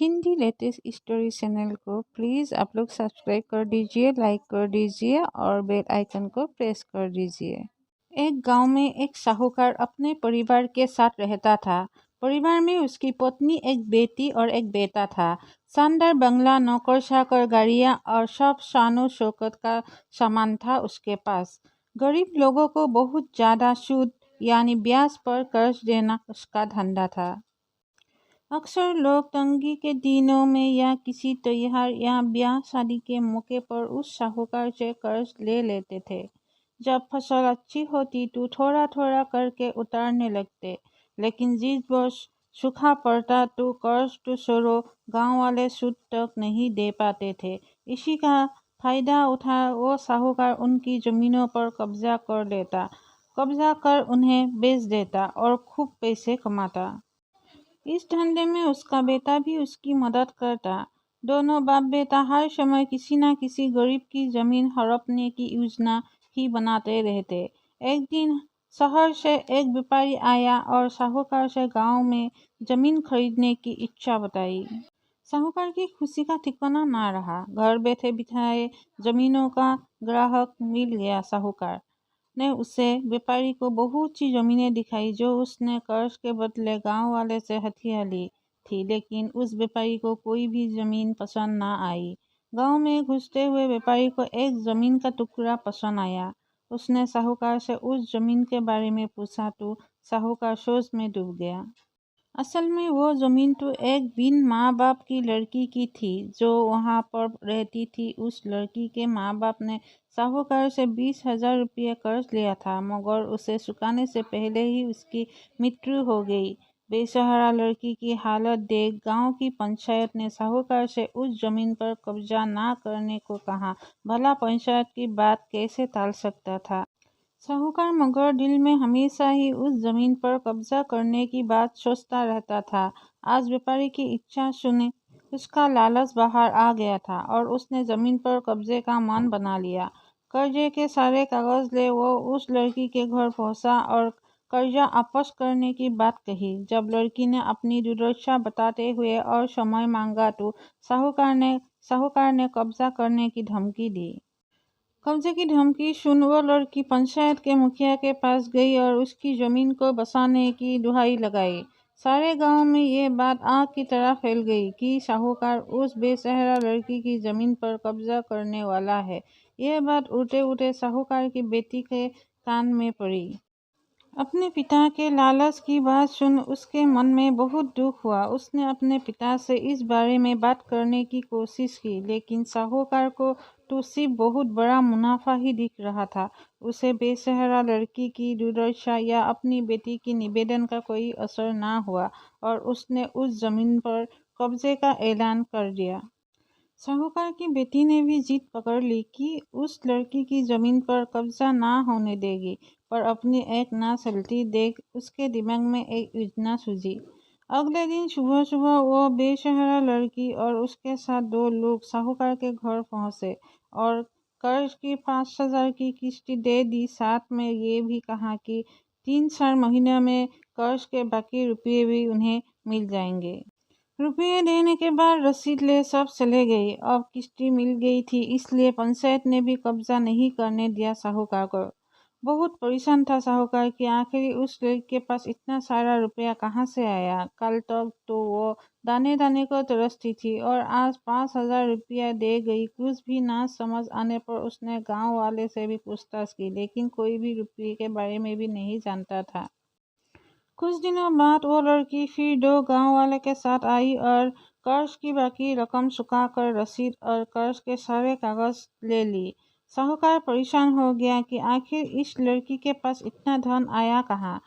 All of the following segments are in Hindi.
हिंदी लेटेस्ट स्टोरी चैनल को प्लीज़ आप लोग सब्सक्राइब कर दीजिए, लाइक कर दीजिए और बेल आइकन को प्रेस कर दीजिए। एक गांव में एक साहूकार अपने परिवार के साथ रहता था। परिवार में उसकी पत्नी, एक बेटी और एक बेटा था। शानदार बंगला, नौकर चाकर, गाड़ियां और सब शानो शौकत का सामान था उसके पास। गरीब लोगों को बहुत ज़्यादा सूद यानी ब्याज पर कर्ज देना उसका धंधा था। अक्सर लोग तंगी के दिनों में या किसी त्योहार या ब्याह शादी के मौके पर उस साहूकार से कर्ज ले लेते थे। जब फसल अच्छी होती तो थोड़ा थोड़ा करके उतारने लगते, लेकिन जिस वर्ष सूखा पड़ता तो कर्ज तो छोड़ो, गांव वाले सूद तक नहीं दे पाते थे। इसी का फायदा उठा वो साहूकार उनकी जमीनों पर कब्जा कर उन्हें बेच देता और खूब पैसे कमाता। इस धंधे में उसका बेटा भी उसकी मदद करता। दोनों बाप बेटा हर समय किसी न किसी गरीब की जमीन हड़पने की योजना ही बनाते रहते। एक दिन शहर से एक व्यापारी आया और साहूकार से गांव में जमीन खरीदने की इच्छा बताई। साहूकार की खुशी का ठिकाना ना रहा। घर बैठे बिठाए जमीनों का ग्राहक मिल गया। साहूकार ने उसे व्यापारी को बहुत सी जमीनें दिखाई जो उसने कर्ज के बदले गांव वाले से हथिया ली थी, लेकिन उस व्यापारी को कोई भी जमीन पसंद ना आई। गांव में घुसते हुए व्यापारी को एक जमीन का टुकड़ा पसंद आया। उसने साहूकार से उस जमीन के बारे में पूछा तो साहूकार सोच में डूब गया। असल में वो जमीन तो एक बिन माँ बाप की लड़की की थी जो वहाँ पर रहती थी। उस लड़की के माँ बाप ने साहूकार से 20,000 रुपये कर्ज लिया था, मगर उसे चुकाने से पहले ही उसकी मृत्यु हो गई। बेसहारा लड़की की हालत देख गांव की पंचायत ने साहूकार से उस जमीन पर कब्जा ना करने को कहा। भला पंचायत की बात कैसे टाल सकता था। साहूकार मगर दिल में हमेशा ही उस जमीन पर कब्जा करने की बात सोचता रहता था। आज व्यापारी की इच्छा सुने उसका लालच बाहर आ गया था और उसने जमीन पर कब्जे का मन बना लिया। कर्जे के सारे कागज ले वो उस लड़की के घर पहुंचा और कर्जा वापस करने की बात कही। जब लड़की ने अपनी दुर्दशा बताते हुए और समय मांगा तो साहूकार ने कब्जा करने की धमकी दी। कब्जे की धमकी सुन वो लड़की पंचायत के मुखिया के पास गई और उसकी जमीन को बसाने की दुहाई लगाई। सारे गांव में ये बात आग की तरह फैल गई कि साहूकार उस बेसहारा लड़की की जमीन पर कब्जा करने वाला है। यह बात उड़ते उड़ते साहूकार की बेटी के कान में पड़ी। अपने पिता के लालच की बात सुन उसके मन में बहुत दुख हुआ। उसने अपने पिता से इस बारे में बात करने की कोशिश की, लेकिन साहूकार को तो सिर्फ बहुत बड़ा मुनाफा ही दिख रहा था। उसे बेसहारा लड़की की दुर्दशा या अपनी बेटी की निवेदन का कोई असर ना हुआ और उसने उस जमीन पर कब्जे का ऐलान कर दिया। साहूकार की बेटी ने भी जिद पकड़ ली कि उस लड़की की जमीन पर कब्जा ना होने देगी, पर अपनी एक ना चलती देख उसके दिमाग में एक योजना सूझी। अगले दिन सुबह सुबह वो बेसहारा लड़की और उसके साथ 2 लोग साहूकार के घर पहुंचे और कर्ज की 5,000 की किस्त दे दी। साथ में ये भी कहा कि 3-4 महीने में कर्ज के बाकी रुपये भी उन्हें मिल जाएंगे। रुपये देने के बाद रसीद ले सब चले गए। अब किस्ती मिल गई थी, इसलिए पंचायत ने भी कब्जा नहीं करने दिया साहूकार को। बहुत परेशान था साहूकार कि आखिर उस लड़की के पास इतना सारा रुपया कहाँ से आया। कल तक तो वो दाने दाने को तरसती थी और आज 5,000 रुपया दे गई। कुछ भी ना समझ आने पर उसने गांव वाले से भी पूछताछ की, लेकिन कोई भी रुपये के बारे में भी नहीं जानता था। कुछ दिनों बाद वो लड़की फिर 2 गांव वाले के साथ आई और कर्ज की बाकी रकम चुकाकर रसीद और कर्ज के सारे कागज ले ली। साहूकार परेशान हो गया कि आखिर इस लड़की के पास इतना धन आया कहाँ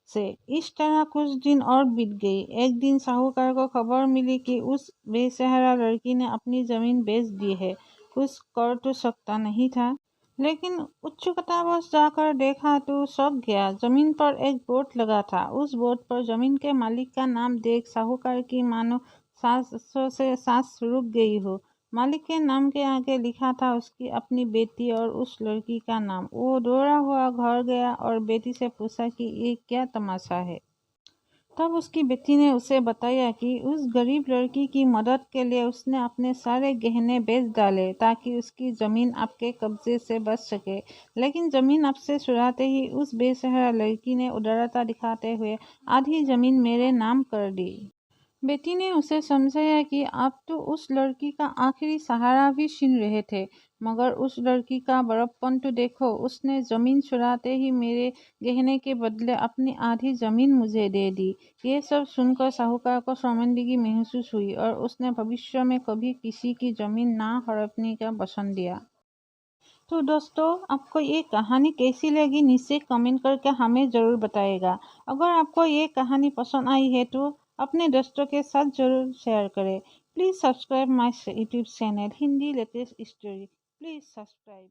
से। इस तरह कुछ दिन और बीत गई। एक दिन साहूकार को खबर मिली कि उस बेसहारा लड़की ने अपनी जमीन बेच दी है। कुछ कर तो सकता नहीं था, लेकिन उत्सुकतावश जाकर देखा तो शक गया। जमीन पर एक बोर्ड लगा था। उस बोर्ड पर जमीन के मालिक का नाम देख साहूकार की मानो सांसों से सांस रुक गई हो। मालिक के नाम के आगे लिखा था उसकी अपनी बेटी और उस लड़की का नाम। वो दौड़ा हुआ घर गया और बेटी से पूछा कि ये क्या तमाशा है। तब उसकी बेटी ने उसे बताया कि उस गरीब लड़की की मदद के लिए उसने अपने सारे गहने बेच डाले ताकि उसकी ज़मीन आपके कब्जे से बच सके। लेकिन ज़मीन आपसे छुड़ाते ही उस बेसहारा लड़की ने उदारता दिखाते हुए आधी ज़मीन मेरे नाम कर दी। बेटी ने उसे समझाया कि आप तो उस लड़की का आखिरी सहारा भी छीन रहे थे, मगर उस लड़की का बड़प्पन तो देखो, उसने जमीन छुड़ाते ही मेरे गहने के बदले अपनी आधी जमीन मुझे दे दी। ये सब सुनकर साहूकार को शर्मिंदगी महसूस हुई और उसने भविष्य में कभी किसी की जमीन ना हड़पने का वचन दिया। तो दोस्तों, आपको ये कहानी कैसी लगी नीचे कमेंट करके हमें ज़रूर बताइएगा। अगर आपको ये कहानी पसंद आई है तो अपने दोस्तों के साथ ज़रूर शेयर करें। Please subscribe my YouTube channel Hindi latest story. Please subscribe.